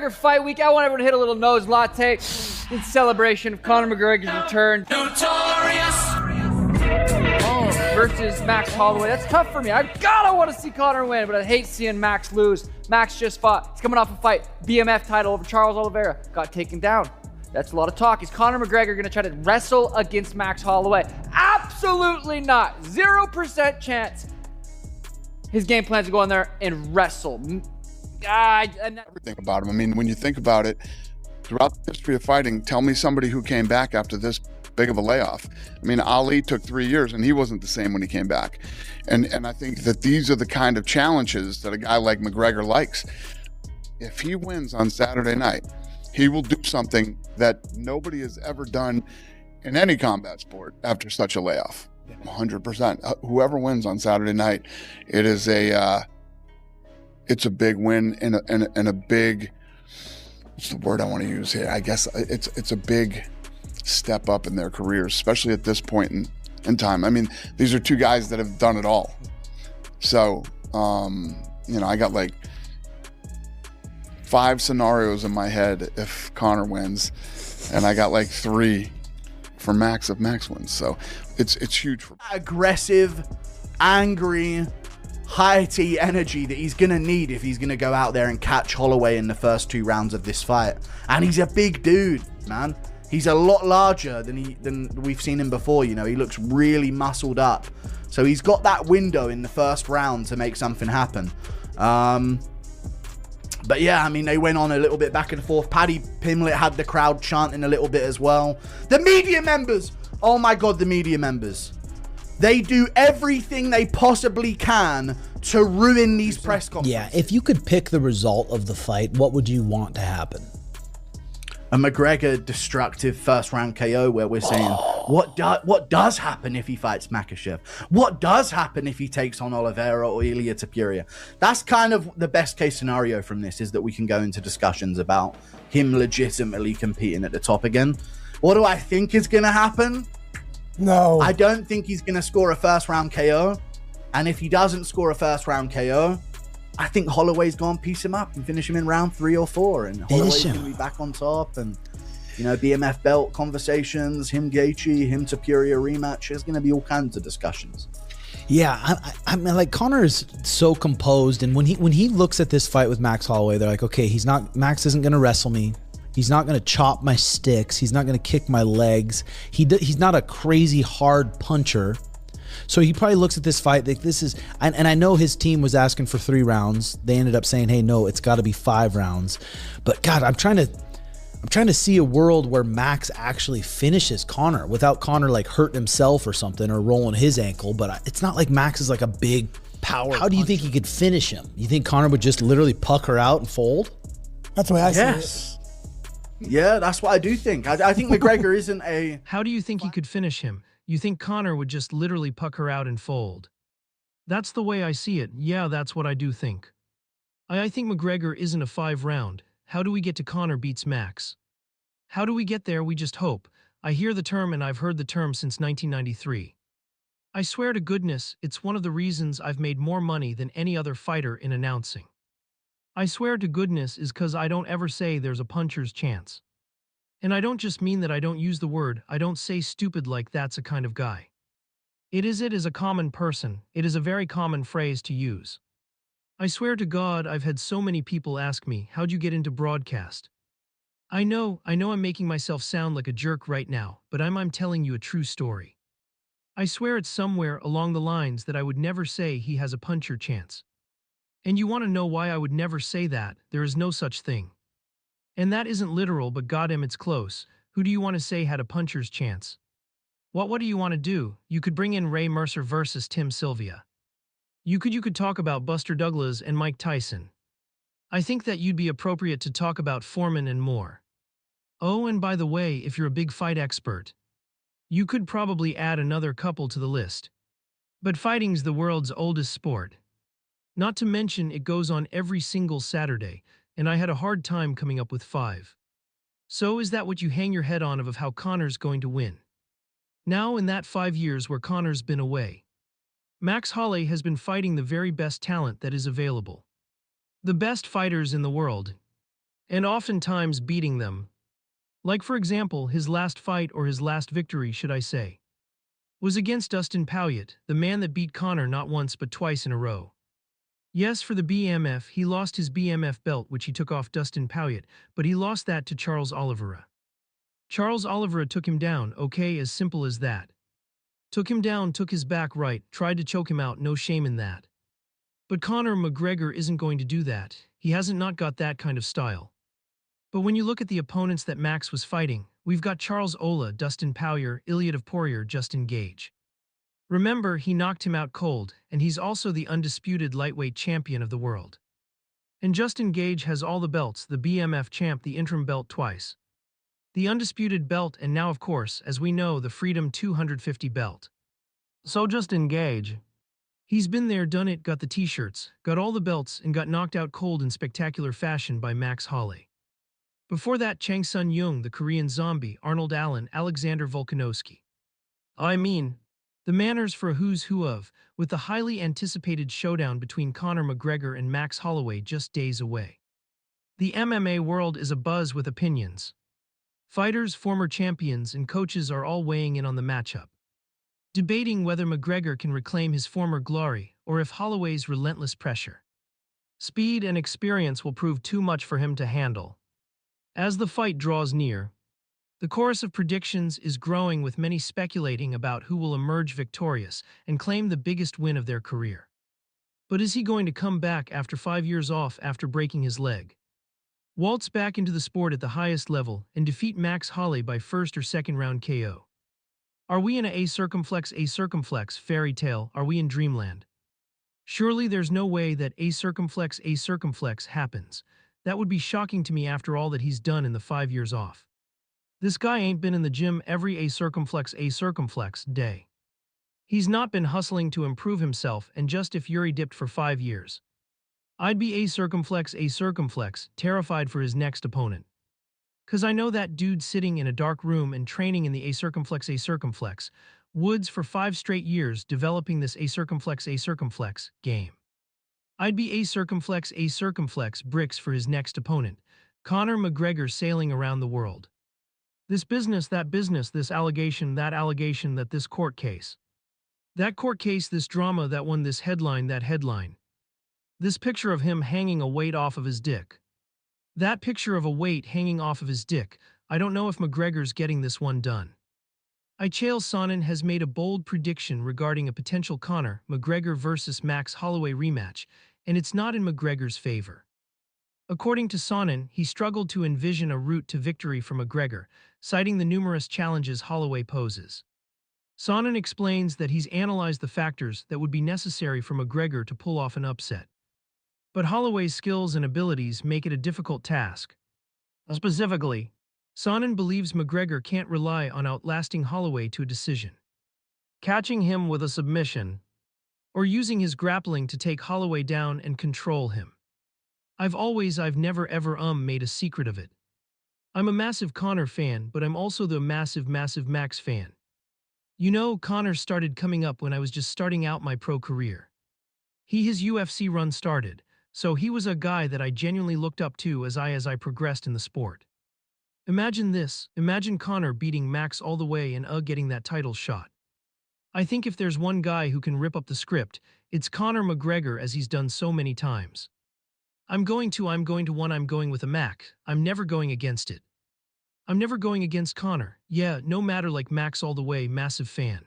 McGregor fight week. I want everyone to hit a little nose latte in celebration of Conor McGregor's return. Versus Max Holloway. That's tough for me. I want to see Conor win, but I hate seeing Max lose. Max just fought. He's coming off a fight. BMF title over Charles Oliveira. Got taken down. That's a lot of talk. Is Conor McGregor going to try to wrestle against Max Holloway? Absolutely not. 0% chance. His game plan is to go in there and wrestle. Everything about him. I mean, when you think about it, throughout the history of fighting, tell me somebody who came back after this big of a layoff. I mean, Ali took 3 years and he wasn't the same when he came back. And I think that these are the kind of challenges that a guy like McGregor likes. If he wins on Saturday night, he will do something that nobody has ever done in any combat sport after such a layoff. 100%. Whoever wins on Saturday night, it's a big win and a big, what's the word I want to use here? I guess it's a big step up in their careers, especially at this point in time. I mean, these are two guys that have done it all. So, I got like 5 scenarios in my head if Conor wins, and I got like 3 for Max if Max wins. So it's huge. Aggressive, angry, high-T energy that he's going to need if he's going to go out there and catch Holloway in the first 2 rounds of this fight. And he's a big dude, man. He's a lot larger than we've seen him before. You know, he looks really muscled up. So he's got that window in the first round to make something happen. But yeah, I mean, they went on a little bit back and forth. Paddy Pimblett had the crowd chanting a little bit as well. The media members. Oh my God, the media members. They do everything they possibly can to ruin these press conferences. Yeah, if you could pick the result of the fight, what would you want to happen? A McGregor destructive first round KO where we're saying, what does happen if he fights Makhachev? What does happen if he takes on Oliveira or Ilia Topuria? That's kind of the best case scenario from this, is that we can go into discussions about him legitimately competing at the top again. What do I think is going to happen? No. I don't think he's going to score a first round KO. And if he doesn't score a first round KO, I think Holloway's going to piece him up and finish him in round 3 or 4. And Holloway's going to be back on top. And, BMF belt conversations, him Gaethje, him Topuria rematch. There's going to be all kinds of discussions. Yeah, I mean, like, Conor is so composed. And when he looks at this fight with Max Holloway, they're like, okay, Max isn't going to wrestle me. He's not going to chop my sticks. He's not going to kick my legs. He's not a crazy hard puncher. So he probably looks at this fight like this is, and I know his team was asking for 3 rounds. They ended up saying, hey, no, it's got to be 5 rounds. But God, I'm trying to see a world where Max actually finishes Conor without Conor like hurting himself or something or rolling his ankle. But it's not like Max is like a big power. How do you think he could finish him? You think Conor would just literally pucker out and fold? That's the way I see it. Yeah, that's what I do think. I think McGregor isn't a... How do you think he could finish him? You think Conor would just literally pucker out and fold? That's the way I see it. Yeah, that's what I do think. I think McGregor isn't a 5-round. How do we get to Conor beats Max? How do we get there? We just hope. I hear the term and I've heard the term since 1993. I swear to goodness, it's one of the reasons I've made more money than any other fighter in announcing. I swear to goodness is because I don't ever say there's a puncher's chance. And I don't just mean that I don't use the word, I don't say stupid like that's a kind of guy. It is a common person, it is a very common phrase to use. I swear to God I've had so many people ask me, how'd you get into broadcast? I know I'm making myself sound like a jerk right now, but I'm telling you a true story. I swear it's somewhere along the lines that I would never say he has a puncher chance. And you want to know why I would never say that? There is no such thing. And that isn't literal, but goddamn it's close. Who do you want to say had a puncher's chance? What do you want to do? You could bring in Ray Mercer versus Tim Sylvia. You could talk about Buster Douglas and Mike Tyson. I think that you'd be appropriate to talk about Foreman and more. Oh, and by the way, if you're a big fight expert, you could probably add another couple to the list. But fighting's the world's oldest sport. Not to mention it goes on every single Saturday, and I had a hard time coming up with 5. So is that what you hang your head on of how Conor's going to win? Now in that 5 years where Conor's been away, Max Holloway has been fighting the very best talent that is available. The best fighters in the world. and oftentimes beating them. Like, for example, his last fight, or his last victory, should I say, was against Dustin Poirier, the man that beat Conor not once but twice in a row. Yes, for the BMF, he lost his BMF belt, which he took off Dustin Poirier, but he lost that to Charles Oliveira. Charles Oliveira took him down, okay, as simple as that. Took him down, took his back right, tried to choke him out, no shame in that. But Conor McGregor isn't going to do that. He hasn't not got that kind of style. But when you look at the opponents that Max was fighting, we've got Charles Ola, Dustin Poirier, Ilya Poirier, Justin Gage. Remember, he knocked him out cold, and he's also the undisputed lightweight champion of the world. And Justin Gage has all the belts, the BMF champ, the interim belt twice, the undisputed belt, and now, of course, as we know, the Freedom 250 belt. So Justin Gage, he's been there, done it, got the t-shirts, got all the belts, and got knocked out cold in spectacular fashion by Max Holloway. Before that, Chang Sun Jung, the Korean zombie, Arnold Allen, Alexander Volkanovski. I mean, the manners for a who's who of, with the highly anticipated showdown between Conor McGregor and Max Holloway just days away. The MMA world is abuzz with opinions. Fighters, former champions, and coaches are all weighing in on the matchup, debating whether McGregor can reclaim his former glory or if Holloway's relentless pressure, speed, and experience will prove too much for him to handle. As the fight draws near, the chorus of predictions is growing, with many speculating about who will emerge victorious and claim the biggest win of their career. But is he going to come back after 5 years off after breaking his leg, waltz back into the sport at the highest level, and defeat Max Holloway by first or second round KO? Are we in a circumflex fairy tale? Are we in dreamland? Surely there's no way that a circumflex happens. That would be shocking to me after all that he's done in the 5 years off. This guy ain't been in the gym every a circumflex day. He's not been hustling to improve himself, and just if Yuri dipped for 5 years, I'd be a circumflex, terrified for his next opponent. 'Cause I know that dude sitting in a dark room and training in the a circumflex, woods for 5 straight years developing this a circumflex game. I'd be a circumflex bricks for his next opponent, Conor McGregor, sailing around the world. This business, that business, this allegation, that this court case. That court case, this drama, that one, this headline, that headline. This picture of him hanging a weight off of his dick. That picture of a weight hanging off of his dick. I don't know if McGregor's getting this one done. Chael Sonnen has made a bold prediction regarding a potential Conor McGregor versus Max Holloway rematch, and it's not in McGregor's favor. According to Sonnen, he struggled to envision a route to victory for McGregor, citing the numerous challenges Holloway poses. Sonnen explains that he's analyzed the factors that would be necessary for McGregor to pull off an upset. But Holloway's skills and abilities make it a difficult task. Specifically, Sonnen believes McGregor can't rely on outlasting Holloway to a decision, catching him with a submission, or using his grappling to take Holloway down and control him. I've never ever made a secret of it. I'm a massive Conor fan, but I'm also the massive Max fan. You know, Conor started coming up when I was just starting out my pro career. His UFC run started, so he was a guy that I genuinely looked up to as I progressed in the sport. Imagine this, imagine Conor beating Max all the way and getting that title shot. I think if there's one guy who can rip up the script, it's Conor McGregor, as he's done so many times. I'm going with a Mac. I'm never going against it. I'm never going against Conor. Yeah, no matter, like Max all the way, massive fan.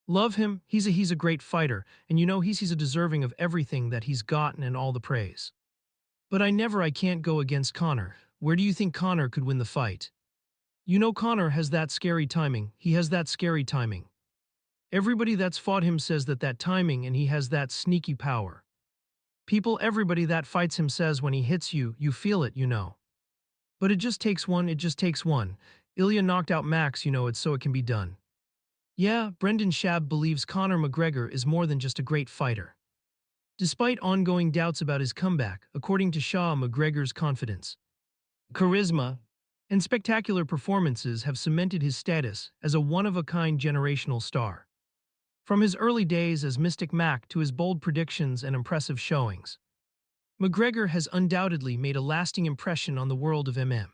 Love him, he's a great fighter, and you know he's a deserving of everything that he's gotten and all the praise. But I can't go against Conor. Where do you think Conor could win the fight? You know Conor has that scary timing, he has that scary timing. Everybody that's fought him says that timing, and he has that sneaky power. Everybody that fights him says when he hits you, you feel it, you know. But it just takes one. Ilya knocked out Max, you know it, so it can be done. Yeah, Brendan Schaub believes Conor McGregor is more than just a great fighter. Despite ongoing doubts about his comeback, according to Shaw, McGregor's confidence, charisma, and spectacular performances have cemented his status as a one-of-a-kind generational star. From his early days as Mystic Mac to his bold predictions and impressive showings, McGregor has undoubtedly made a lasting impression on the world of MM.